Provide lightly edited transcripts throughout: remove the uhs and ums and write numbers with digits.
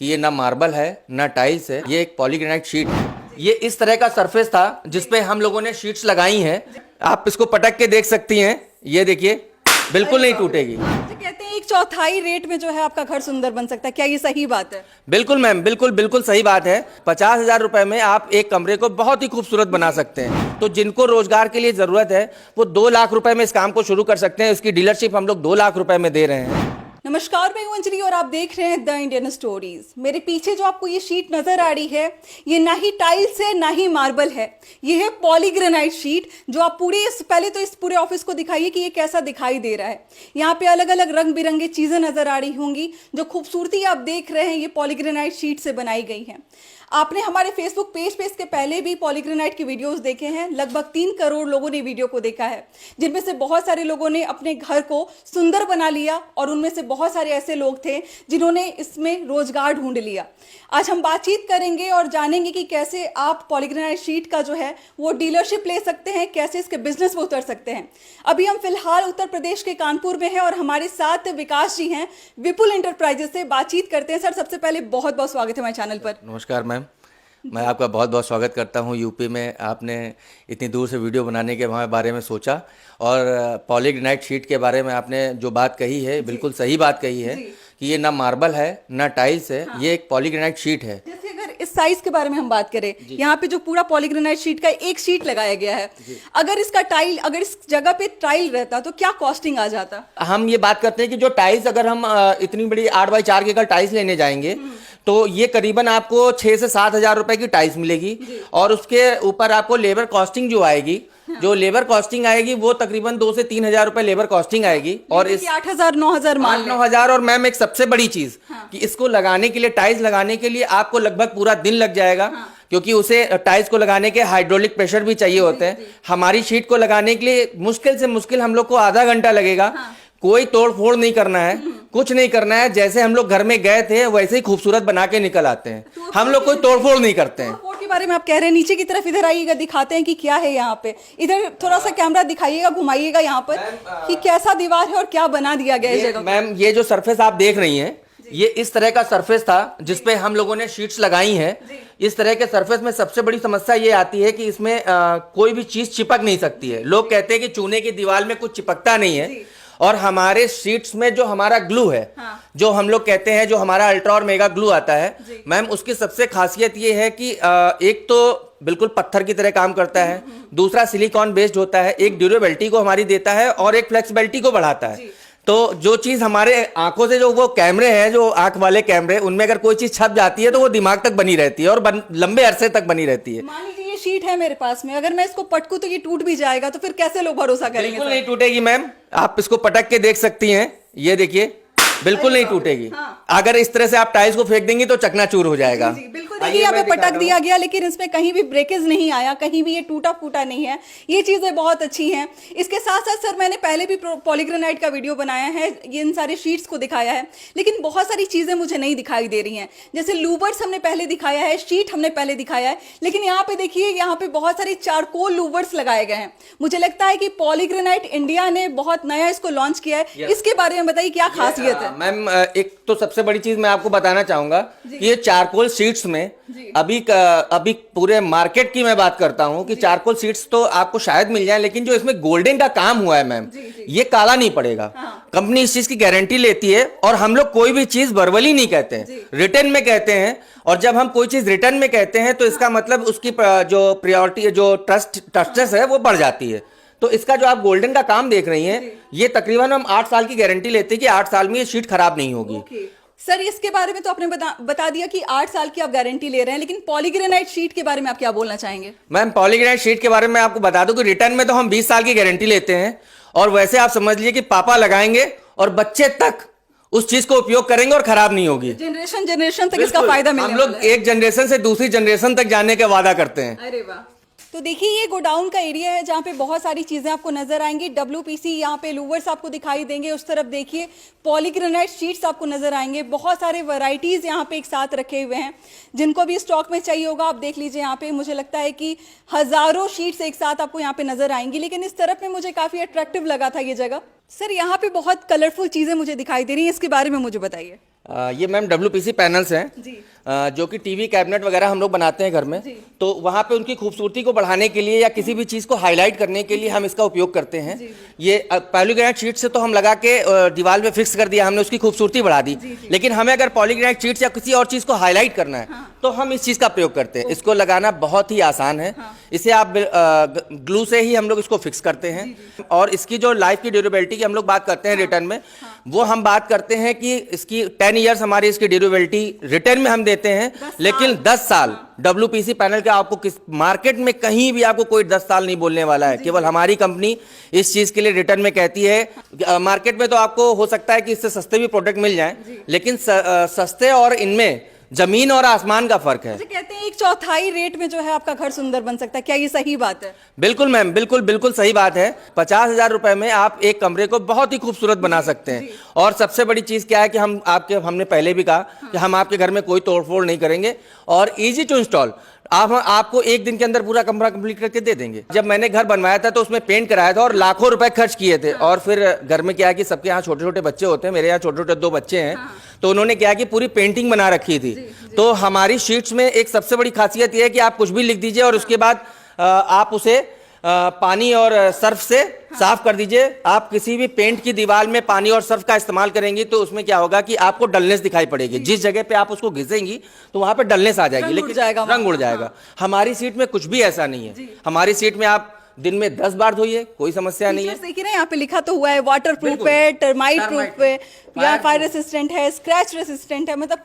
कि ये ना मार्बल है ना टाइल्स है, ये एक पॉलीग्रेनाइट शीट है। ये इस तरह का सरफेस था जिसपे हम लोगों ने शीट्स लगाई हैं। आप इसको पटक के देख सकती हैं, ये देखिए बिल्कुल नहीं टूटेगी। जो कहते हैं 1/4 रेट में जो है आपका घर सुंदर बन सकता है, क्या ये सही बात है? बिल्कुल मैम, बिल्कुल बिल्कुल सही बात है। 50,000 रुपए में आप एक कमरे को बहुत ही खूबसूरत बना सकते हैं। तो जिनको रोजगार के लिए जरूरत है वो 2 लाख रुपए में इस काम को शुरू कर सकते हैं। इसकी डीलरशिप हम लोग 2 लाख रुपए में दे रहे हैं। नमस्कार, मैं हूं अंजलि और आप देख रहे हैं द इंडियन स्टोरीज। मेरे पीछे जो आपको ये शीट नजर आ रही है, ये ना ही टाइल्स है ना ही मार्बल है, ये है पॉलीग्रेनाइट शीट। जो आप पहले तो इस पूरे ऑफिस को दिखाइए कि ये कैसा दिखाई दे रहा है। यहाँ पे अलग अलग रंग बिरंगे चीजें नजर आ रही होंगी। जो खूबसूरती आप देख रहे हैं ये पॉलीग्रेनाइट शीट से बनाई गई है। आपने हमारे फेसबुक पेज पे इसके पहले भी पॉलीग्रेनाइट की वीडियोस देखे हैं। लगभग 3 करोड़ लोगों ने वीडियो को देखा है, जिनमें से बहुत सारे लोगों ने अपने घर को सुंदर बना लिया और उनमें से बहुत सारे ऐसे लोग थे जिन्होंने इसमें रोजगार ढूंढ लिया। आज हम बातचीत करेंगे और जानेंगे कि कैसे आप पॉलीग्रेनाइट शीट का जो है वो डीलरशिप ले सकते हैं, कैसे इसके बिजनेस में उतर सकते हैं। अभी हम फिलहाल उत्तर प्रदेश के कानपुर में हैं और हमारे साथ विकास जी हैं विपुल एंटरप्राइजेस से। बातचीत करते हैं। सर, सबसे पहले बहुत बहुत स्वागत है हमारे चैनल पर। नमस्कार मैम, मैं आपका बहुत बहुत स्वागत करता हूं। यूपी में आपने इतनी दूर से वीडियो बनाने के बारे में सोचा और पॉलीग्रेनाइट शीट के बारे में आपने जो बात कही है बिल्कुल सही बात कही है कि ये ना मार्बल है ना टाइल्स है। हाँ। ये एक पॉलीग्रेनाइट शीट है। जैसे अगर इस साइज के बारे में हम बात करें, यहाँ पे जो पूरा पॉलीग्रेनाइट शीट का एक शीट लगाया गया है, अगर इस जगह पे टाइल रहता तो क्या कॉस्टिंग आ जाता? हम ये बात करते हैं कि जो टाइल्स अगर हम इतनी बड़ी 8x4 की अगर टाइल्स लेने जाएंगे तो ये करीबन आपको 6 से 7 हजार रुपए की टाइल्स मिलेगी और उसके ऊपर आपको लेबर कॉस्टिंग जो आएगी, जो लेबर कॉस्टिंग आएगी वो तकरीबन 2 से 3 हजार रुपए लेबर कॉस्टिंग आएगी। और इस 8,000 9,000 9,000। और मैम एक सबसे बड़ी चीज कि इसको लगाने के लिए, टाइल्स लगाने के लिए आपको लगभग पूरा दिन लग जाएगा। क्योंकि उसे टाइल्स को लगाने के हाइड्रोलिक प्रेशर भी चाहिए होते हैं। हमारी शीट को लगाने के लिए मुश्किल से मुश्किल हम लोग को आधा घंटा लगेगा। कोई तोड़ फोड़ नहीं करना है, कुछ नहीं करना है। जैसे हम लोग घर में गए थे वैसे ही खूबसूरत बना के निकल आते हैं। हम लोग कोई तोड़ फोड़ नहीं करते हैं। तोड़ के बारे में आप कह रहे हैं, नीचे की तरफ इधर आइएगा, दिखाते हैं कि क्या है यहाँ पे। इधर थोड़ा सा कैमरा दिखाइएगा, घुमाइएगा यहाँ पर कि कैसा दीवार है और क्या बना दिया गया है जगह। मैम ये जो सरफेस आप देख रही हैं, ये इस तरह का सरफेस था जिसपे हम लोगों ने शीट्स लगाई हैं। इस तरह के सरफेस में सबसे बड़ी समस्या ये आती है कि इसमें कोई भी चीज चिपक नहीं सकती है। लोग कहते हैं कि चूने की दीवार में कुछ चिपकता नहीं है। और हमारे शीट्स में जो हमारा ग्लू है, जो हम लोग कहते हैं, जो हमारा अल्ट्रा और मेगा ग्लू आता है मैम, उसकी सबसे खासियत ये है कि एक तो बिल्कुल पत्थर की तरह काम करता है, दूसरा सिलिकॉन बेस्ड होता है, एक ड्यूरेबिलिटी को हमारी देता है और एक फ्लेक्सिबिलिटी को बढ़ाता है। तो जो चीज हमारे आंखों से, जो वो कैमरे हैं, जो आंख वाले कैमरे, उनमें अगर कोई चीज छप जाती है तो वो दिमाग तक बनी रहती है और लंबे अरसे तक बनी रहती है। मान लीजिए ये शीट है मेरे पास में, अगर मैं इसको पटकूं तो ये टूट भी जाएगा, तो फिर कैसे लोग भरोसा करेंगे? बिल्कुल नहीं टूटेगी मैम, आप इसको पटक के देख सकती हैं, ये देखिए बिल्कुल नहीं टूटेगी। अगर इस तरह से आप टाइल्स को फेंक देंगी तो चकनाचूर हो जाएगा। बिल्कुल, देखिए यहाँ पे पटक दिया गया लेकिन इसमें कहीं भी ब्रेकेज नहीं आया, कहीं भी ये टूटा फूटा नहीं है। ये चीजें बहुत अच्छी हैं। इसके साथ साथ सर, मैंने पहले भी पॉलीग्रेनाइट का वीडियो बनाया है, ये इन सारे शीट्स को दिखाया है, लेकिन बहुत सारी चीजें मुझे नहीं दिखाई दे रही हैं। जैसे लूवर्स हमने पहले दिखाया है, शीट हमने पहले दिखाया है, लेकिन यहाँ पे देखिए, यहाँ पे बहुत सारे चारकोल लूवर्स लगाए गए हैं। मुझे लगता है कि पॉलीग्रेनाइट इंडिया ने बहुत नया इसको लॉन्च किया है। इसके बारे में बताइए क्या खासियत है? मैम एक तो सबसे बड़ी चीज मैं आपको बताना चाहूंगा कि ये चारकोल शीट्स में अभी पूरे मार्केट की मैं बात करता हूं कि चारकोल शीट्स तो आपको शायद मिल जाए, लेकिन जो इसमें गोल्डन का काम हुआ है मैम, ये काला नहीं पड़ेगा। कंपनी इस चीज की गारंटी लेती है। और हम लोग कोई भी चीज वर्बली नहीं कहते हैं, रिटर्न में कहते हैं। और जब हम कोई चीज रिटर्न में कहते हैं तो इसका मतलब उसकी जो प्रायोरिटी, जो ट्रस्टेस है वो बढ़ जाती है। तो इसका जो आप गोल्डन का काम देख रही हैं, ये तकरीबन हम 8 साल की गारंटी लेते हैं कि 8 साल में ये शीट खराब नहीं होगी। सर, इसके बारे में तो आपने बता दिया कि 8 साल की आप गारंटी ले रहे हैं, लेकिन पॉलीग्रेनाइट शीट के बारे में आप क्या बोलना चाहेंगे? मैम पॉलीग्रेनाइट शीट के बारे में आपको बता दूं कि रिटर्न में तो हम 20 साल की गारंटी लेते हैं। और वैसे आप समझ लीजिए कि पापा लगाएंगे और बच्चे तक उस चीज को उपयोग करेंगे और खराब नहीं होगी। जनरेशन तक इसका फायदा मिलेगा। हम लोग एक जनरेशन से दूसरी जनरेशन तक जाने का वादा करते हैं। अरे वाह, तो देखिए ये गोडाउन का एरिया है जहाँ पे बहुत सारी चीजें आपको नजर आएंगी। WPC यहाँ पे लूवर्स आपको दिखाई देंगे, उस तरफ देखिए पॉलीग्रेनाइट शीट्स आपको नजर आएंगे। बहुत सारे वैरायटीज यहाँ पे एक साथ रखे हुए हैं, जिनको भी स्टॉक में चाहिए होगा आप देख लीजिए। यहाँ पे मुझे लगता है कि हजारों शीट्स एक साथ आपको यहाँ पे नजर आएंगी। लेकिन इस तरफ में मुझे काफी अट्रैक्टिव लगा था ये जगह। सर यहाँ पे बहुत कलरफुल चीजें मुझे दिखाई दे रही हैं, इसके बारे में मुझे बताइए। ये मैम WPC पैनल्स हैं जी। जो कि टीवी कैबिनेट वगैरह हम लोग बनाते हैं घर में, तो वहाँ पे उनकी खूबसूरती को बढ़ाने के लिए या किसी भी चीज़ को हाईलाइट करने के लिए हम इसका उपयोग करते हैं। ये पॉलीग्रेनाइट शीट से तो हम लगा के दीवार में फिक्स कर दिया, हमने उसकी खूबसूरती बढ़ा दी। लेकिन हमें अगर पॉलीग्रेनाइट शीट या किसी और चीज़ को हाईलाइट करना है तो हम इस चीज़ का प्रयोग करते हैं। इसको लगाना बहुत ही आसान है। इसे आप ग्लू से ही हम लोग इसको फिक्स करते हैं। और इसकी जो लाइफ की ड्यूरेबिलिटी की हम लोग बात करते हैं रिटर्न में, वो हम बात करते हैं कि इसकी 10 ईयर्स हमारी इसकी ड्यूरेबिलिटी रिटर्न में हम देते हैं। लेकिन 10 साल WPC पैनल के आपको किस मार्केट में कहीं भी आपको कोई 10 साल नहीं बोलने वाला है। केवल हमारी कंपनी इस चीज के लिए रिटर्न में कहती है। मार्केट में तो आपको हो सकता है कि इससे सस्ते भी प्रोडक्ट मिल जाएं, लेकिन सस्ते और इनमें जमीन और आसमान का फर्क है। कहते हैं 1/4 रेट में जो है आपका घर सुंदर बन सकता है, क्या ये सही बात है? बिल्कुल मैम, बिल्कुल बिल्कुल सही बात है। 50,000 रुपए में आप एक कमरे को बहुत ही खूबसूरत बना सकते हैं। और सबसे बड़ी चीज क्या है कि हमने पहले भी कहा कि हम आपके घर में कोई तोड़फोड़ नहीं करेंगे और इजी टू इंस्टॉल। आपको एक दिन के अंदर पूरा कमरा कंप्लीट करके दे देंगे। जब मैंने घर बनवाया था तो उसमें पेंट कराया था और लाखों रुपए खर्च किए थे। और फिर घर में क्या है कि सबके यहाँ छोटे छोटे बच्चे होते हैं, मेरे यहाँ छोटे छोटे 2 बच्चे हैं, तो उन्होंने क्या कि पूरी पेंटिंग बना रखी थी। तो हमारी शीट्स में एक सबसे बड़ी खासियत यह है कि आप कुछ भी लिख दीजिए और उसके बाद आप उसे पानी और सर्फ से साफ कर दीजिए। आप किसी भी पेंट की दीवार में पानी और सर्फ का इस्तेमाल करेंगी तो उसमें क्या होगा कि आपको डलनेस दिखाई पड़ेगी। जिस जगह पे आप उसको घिसेंगी तो वहां पे डलनेस आ जाएगी, लेकिन रंग उड़ जाएगा। हमारी सीट में कुछ भी ऐसा नहीं है। हमारी सीट में आप दिन में 10 बार धोइए, कोई समस्या नहीं है। देखिए ना यहाँ पे लिखा तो हुआ है वाटर प्रूफ है, टर्माइट प्रूफ है, या फायर रेसिस्टेंट है, स्क्रैच रेसिस्टेंट है। मतलब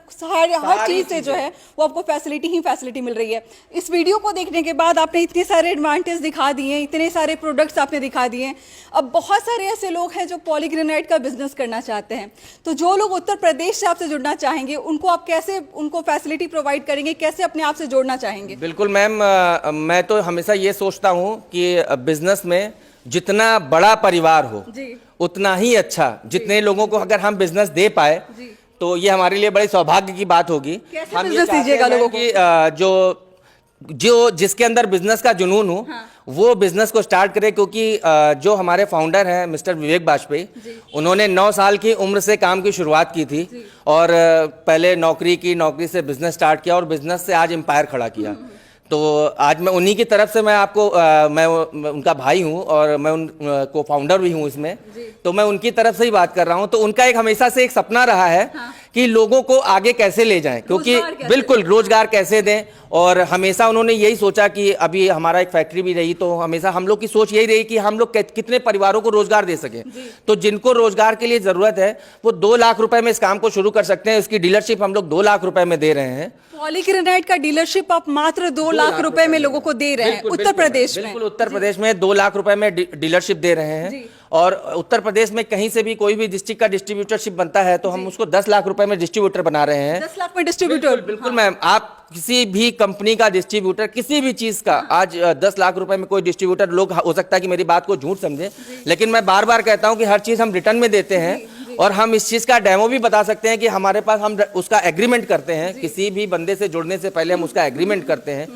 हर चीज से जो है वो आपको फैसिलिटी मिल रही है। इस वीडियो को देखने के बाद आपने इतने सारे एडवांटेज दिखा दिए, इतने सारे प्रोडक्ट्स आपने दिखा दिए। अब बहुत सारे ऐसे लोग हैं जो पॉलीग्रेनाइट का बिजनेस करना चाहते हैं, तो जो लोग उत्तर प्रदेश से आपसे जुड़ना चाहेंगे उनको आप कैसे उनको फैसिलिटी प्रोवाइड करेंगे, कैसे अपने आप से जोड़ना चाहेंगे? बिल्कुल मैम, मैं तो हमेशा ये सोचता हूँ कि बिजनेस में जितना बड़ा परिवार हो उतना ही अच्छा। जितने लोगों को अगर हम बिजनेस दे पाए तो ये हमारे लिए बड़े सौभाग्य की बात होगी। हम ये दीजिएगा लोगों को जो जिसके अंदर बिजनेस का जुनून हो वो बिजनेस को स्टार्ट करे। क्योंकि जो हमारे फाउंडर हैं मिस्टर विवेक वाजपेयी, उन्होंने 9 साल की उम्र से काम की शुरुआत की थी और पहले नौकरी से बिजनेस स्टार्ट किया और बिजनेस से आज एम्पायर खड़ा किया। तो आज मैं उन्हीं की तरफ से मैं उनका भाई हूं और मैं उन को फाउंडर भी हूं इसमें, तो मैं उनकी तरफ से ही बात कर रहा हूं। तो उनका हमेशा से एक सपना रहा है कि लोगों को आगे कैसे ले जाएं, क्योंकि बिल्कुल रोजगार कैसे दें। और हमेशा उन्होंने यही सोचा कि अभी हमारा एक फैक्ट्री भी रही तो हमेशा हम लोग की सोच यही रही कि हम लोग कितने परिवारों को रोजगार दे सकें। तो जिनको रोजगार के लिए जरूरत है वो 2 लाख रुपए में इस काम को शुरू कर सकते हैं। उसकी डीलरशिप हम लोग 2 लाख रुपए में दे रहे हैं। पॉलीग्रेनाइट का डीलरशिप आप मात्र 2 लाख रुपए में लोगों को दे रहे हैं उत्तर प्रदेश में। बिल्कुल, उत्तर प्रदेश में 2 लाख रुपए में डीलरशिप दे रहे हैं। और उत्तर प्रदेश में कहीं से भी कोई भी डिस्ट्रिक्ट का डिस्ट्रीब्यूटरशिप बनता है तो हम उसको 10 लाख रुपए में डिस्ट्रीब्यूटर बना रहे हैं। 10 लाख में डिस्ट्रीब्यूटर? बिल्कुल मैम, आप किसी भी कंपनी का डिस्ट्रीब्यूटर किसी भी चीज का आज 10 लाख रुपए में कोई डिस्ट्रीब्यूटर, लोग हो सकता है कि मेरी बात को झूठ समझे, लेकिन मैं बार बार कहता हूं कि हर चीज हम रिटर्न में देते हैं। और हम इस चीज का डेमो भी बता सकते हैं कि हमारे पास हम उसका एग्रीमेंट करते हैं। किसी भी बंदे से जुड़ने से पहले हम उसका एग्रीमेंट करते हैं।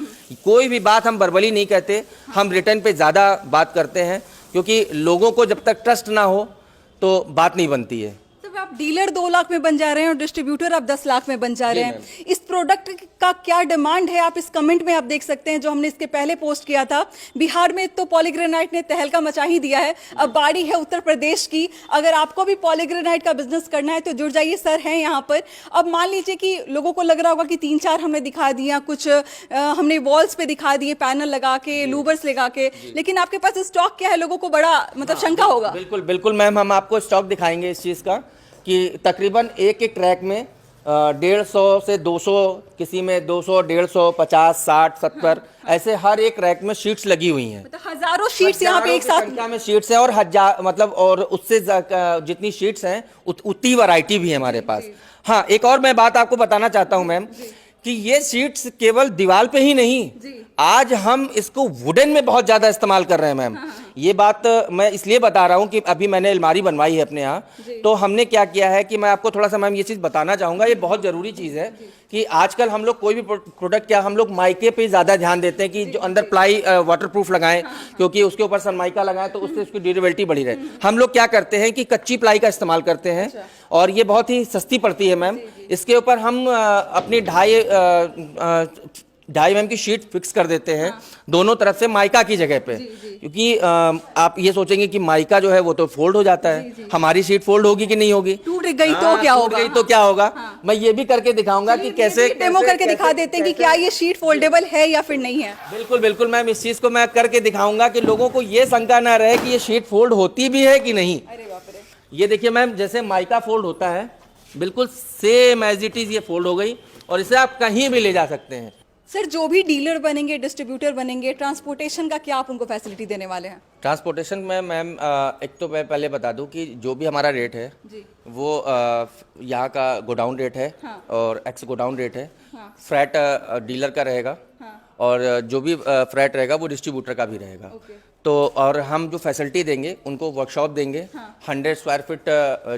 कोई भी बात हम वर्बली नहीं कहते, हम रिटर्न पे ज्यादा बात करते हैं, क्योंकि लोगों को जब तक ट्रस्ट ना हो तो बात नहीं बनती है। आप डीलर 2 लाख में बन जा रहे हैं और डिस्ट्रीब्यूटर आप 10 लाख में बन जा रहे हैं। इस प्रोडक्ट का क्या डिमांड है आप इस कमेंट में आप देख सकते हैं, जो हमने इसके पहले पोस्ट किया था। बिहार में तो पॉलीग्रेनाइट ने तहलका मचा ही दिया है, अब बारी है उत्तर प्रदेश की। अगर आपको भी पॉलीग्रेनाइट का बिजनेस करना है तो जुड़ जाइए, सर हैं यहाँ पर। अब मान लीजिए कि लोगों को लग रहा होगा कि 3-4 हमने दिखा दिया, कुछ हमने वॉल्स पे दिखा दिए पैनल लगा के, लूवर्स लगा के, लेकिन आपके पास स्टॉक क्या है? लोगों को बड़ा मतलब शंका होगा। बिल्कुल बिल्कुल मैम, हम आपको स्टॉक दिखाएंगे इस चीज का कि तकरीबन एक ट्रैक में 150 से 200, किसी में 200, 150, 50, 60, 70 ऐसे हर एक रैक में शीट्स लगी हुई हैं। मतलब हजारों शीट्स यहाँ पे एक साथ संख्या में शीट्स हैं और हजार मतलब और उससे जितनी शीट्स हैं उतनी वैरायटी भी है हमारे पास। हाँ, एक और मैं बात आपको बताना चाहता हूँ मैम कि ये शीट्स केवल दीवार पे ही नहीं आज हम इसको वुडन में बहुत ज्यादा इस्तेमाल कर रहे हैं मैम। ये बात मैं इसलिए बता रहा हूँ कि अभी मैंने अलमारी बनवाई है अपने यहाँ, तो हमने क्या किया है कि मैं आपको थोड़ा सा मैम ये चीज़ बताना चाहूँगा, ये बहुत ज़रूरी चीज़ है कि आजकल हम लोग कोई भी प्रोडक्ट, क्या हम लोग माइके पे ज़्यादा ध्यान देते हैं कि जो अंदर प्लाई वाटरप्रूफ लगाएं, क्योंकि उसके ऊपर सनमाइका लगाएं तो उससे उसकी ड्यूरेबिलिटी बढ़ी रहे। हम लोग क्या करते हैं कि कच्ची प्लाई का इस्तेमाल करते हैं, और ये बहुत ही सस्ती पड़ती है मैम। इसके ऊपर हम अपनी 2.5 mm की शीट फिक्स कर देते हैं दोनों तरफ से माइका की जगह पे, क्योंकि आप ये सोचेंगे कि माइका जो है वो तो फोल्ड हो जाता है, हमारी शीट फोल्ड होगी कि नहीं होगी, टूट गई तो क्या होगा, टूट गई तो क्या होगा। मैं ये भी करके दिखाऊंगा कि कैसे डेमो करके दिखा देते हैं कि क्या ये शीट फोल्डेबल है या फिर नहीं है। बिल्कुल बिल्कुल मैम, इस चीज को मैं करके दिखाऊंगा कि लोगों को ये शंका ना रहे कि ये शीट फोल्ड होती भी है कि नहीं। अरे बाप रे। ये देखिए मैम, जैसे माइका फोल्ड होता है बिल्कुल सेम एज इट इज ये फोल्ड हो गई, और इसे आप कहीं भी ले जा सकते हैं। सर, जो भी डीलर बनेंगे, डिस्ट्रीब्यूटर बनेंगे, ट्रांसपोर्टेशन का क्या आप उनको फैसिलिटी देने वाले हैं? ट्रांसपोर्टेशन में मैम एक तो मैं पहले बता दूं कि जो भी हमारा रेट है वो यहाँ का गोडाउन रेट है, और एक्स गोडाउन रेट है। फ्रैट डीलर का रहेगा, और जो भी फ्रैट रहेगा वो डिस्ट्रीब्यूटर का भी रहेगा। तो और हम जो फैसिलिटी देंगे उनको, वर्कशॉप देंगे, 100 स्क्वायर फीट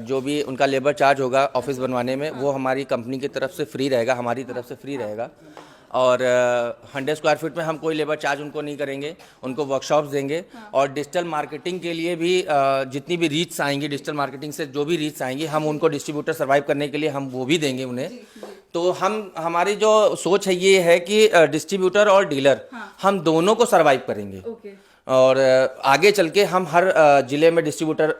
जो भी उनका लेबर चार्ज होगा ऑफिस बनवाने में वो हमारी कंपनी की तरफ से फ्री रहेगा, हमारी तरफ से फ्री रहेगा। और 100 स्क्वायर फीट में हम कोई लेबर चार्ज उनको नहीं करेंगे, उनको वर्कशॉप्स देंगे। और डिजिटल मार्केटिंग के लिए भी जितनी भी रीच आएंगी, डिजिटल मार्केटिंग से जो भी रीच आएंगी, हम उनको डिस्ट्रीब्यूटर सर्वाइव करने के लिए हम वो भी देंगे उन्हें। तो हमारी जो सोच है ये है कि डिस्ट्रीब्यूटर और डीलर हम दोनों को सर्वाइव करेंगे। और आगे चल के हम हर जिले में डिस्ट्रीब्यूटर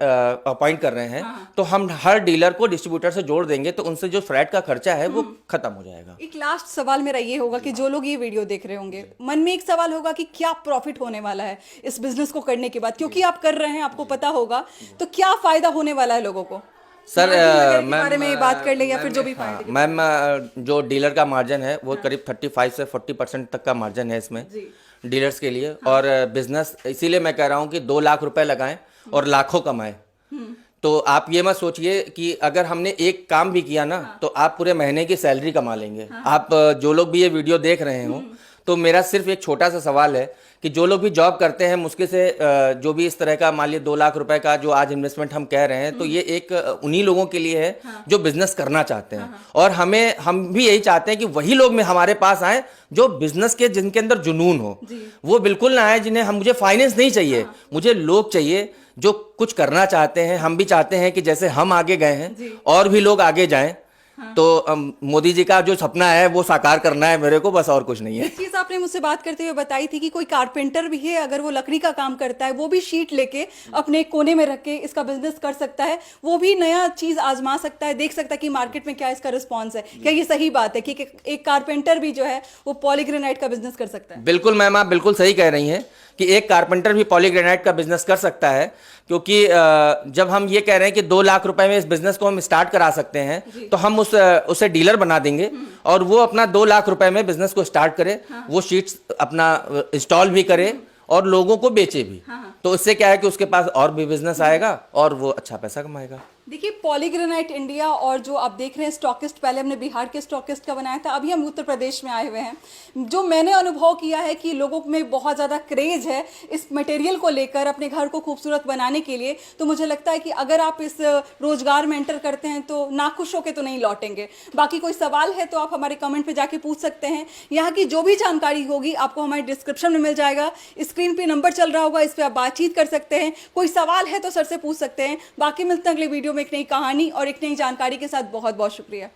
अपॉइंट कर रहे हैं, तो हम हर डीलर को डिस्ट्रीब्यूटर से जोड़ देंगे, तो उनसे जो फ्रैट का खर्चा है वो खत्म हो जाएगा। एक लास्ट सवाल मेरा ये होगा कि जो लोग ये वीडियो देख रहे होंगे, मन में एक सवाल होगा कि क्या प्रॉफिट होने वाला है इस बिजनेस को करने के बाद, क्योंकि आप कर रहे हैं, आपको पता होगा, तो क्या फायदा होने वाला है लोगों को? सर बारे में बात कर ले या फिर जो भी फायदा। मैम जो डीलर का मार्जिन है वो करीब 35 से 40% तक का मार्जिन है इसमें डीलर्स के लिए। और बिजनेस इसीलिए मैं कह रहा हूँ कि 2 लाख रुपए लगाएं और लाखों कमाएं। तो आप ये मत सोचिए कि अगर हमने एक काम भी किया ना तो आप पूरे महीने की सैलरी कमा लेंगे। आप जो लोग भी ये वीडियो देख रहे हो, तो मेरा सिर्फ एक छोटा सा सवाल है कि जो लोग भी जॉब करते हैं मुश्किल से जो भी इस तरह का मान लीजिए 2 लाख रुपए का जो आज इन्वेस्टमेंट हम कह रहे हैं, तो ये एक उन्हीं लोगों के लिए है जो बिजनेस करना चाहते हैं। और हम भी यही चाहते हैं कि वही लोग में हमारे पास आए जो बिजनेस के, जिनके अंदर जुनून हो। वो बिल्कुल ना आए जिन्हें मुझे फाइनेंस नहीं चाहिए, मुझे लोग चाहिए जो कुछ करना चाहते हैं। हम भी चाहते हैं कि जैसे हम आगे गए हैं और भी लोग आगे जाएं। तो मोदी जी का जो सपना है वो साकार करना है मेरे को, बस और कुछ नहीं है। एक चीज आपने मुझसे बात करते हुए बताई थी कि कोई कारपेंटर भी है, अगर वो लकड़ी का काम करता है, वो भी शीट लेके अपने कोने में रख के इसका बिजनेस कर सकता है, वो भी नया चीज आजमा सकता है, देख सकता है कि मार्केट में क्या इसका रिस्पॉन्स है। क्या ये सही बात है कि एक कारपेंटर भी जो है वो पॉलीग्रेनाइट का बिजनेस कर सकता है? बिल्कुल मैम, आप बिल्कुल सही कह रही हैं कि एक कारपेंटर भी पॉलीग्रेनाइट का बिजनेस कर सकता है, क्योंकि जब हम ये कह रहे हैं कि 2 लाख रुपए में इस बिजनेस को हम स्टार्ट करा सकते हैं, तो हम उसे डीलर बना देंगे और वो अपना 2 लाख रुपए में बिजनेस को स्टार्ट करे। वो शीट्स अपना इंस्टॉल भी करे और लोगों को बेचे भी। तो इससे क्या है कि उसके पास और भी बिजनेस आएगा और वो अच्छा पैसा कमाएगा। देखिए, पॉलीग्रेनाइट इंडिया और जो आप देख रहे हैं स्टॉकिस्ट, पहले हमने बिहार के स्टॉकिस्ट का बनाया था, अभी हम उत्तर प्रदेश में आए हुए हैं। जो मैंने अनुभव किया है कि लोगों में बहुत ज़्यादा क्रेज है इस मटेरियल को लेकर अपने घर को खूबसूरत बनाने के लिए। तो मुझे लगता है कि अगर आप इस रोजगार में एंटर करते हैं तो नाखुश होकर तो नहीं लौटेंगे। बाकी कोई सवाल है तो आप हमारे कमेंट पर जाके पूछ सकते हैं। यहाँ की जो भी जानकारी होगी आपको हमारे डिस्क्रिप्शन में मिल जाएगा, स्क्रीन पर नंबर चल रहा होगा, इस पर आप बातचीत कर सकते हैं। कोई सवाल है तो सर से पूछ सकते हैं। बाकी मिलते हैं अगले वीडियो में एक नई कहानी और एक नई जानकारी के साथ। बहुत बहुत शुक्रिया।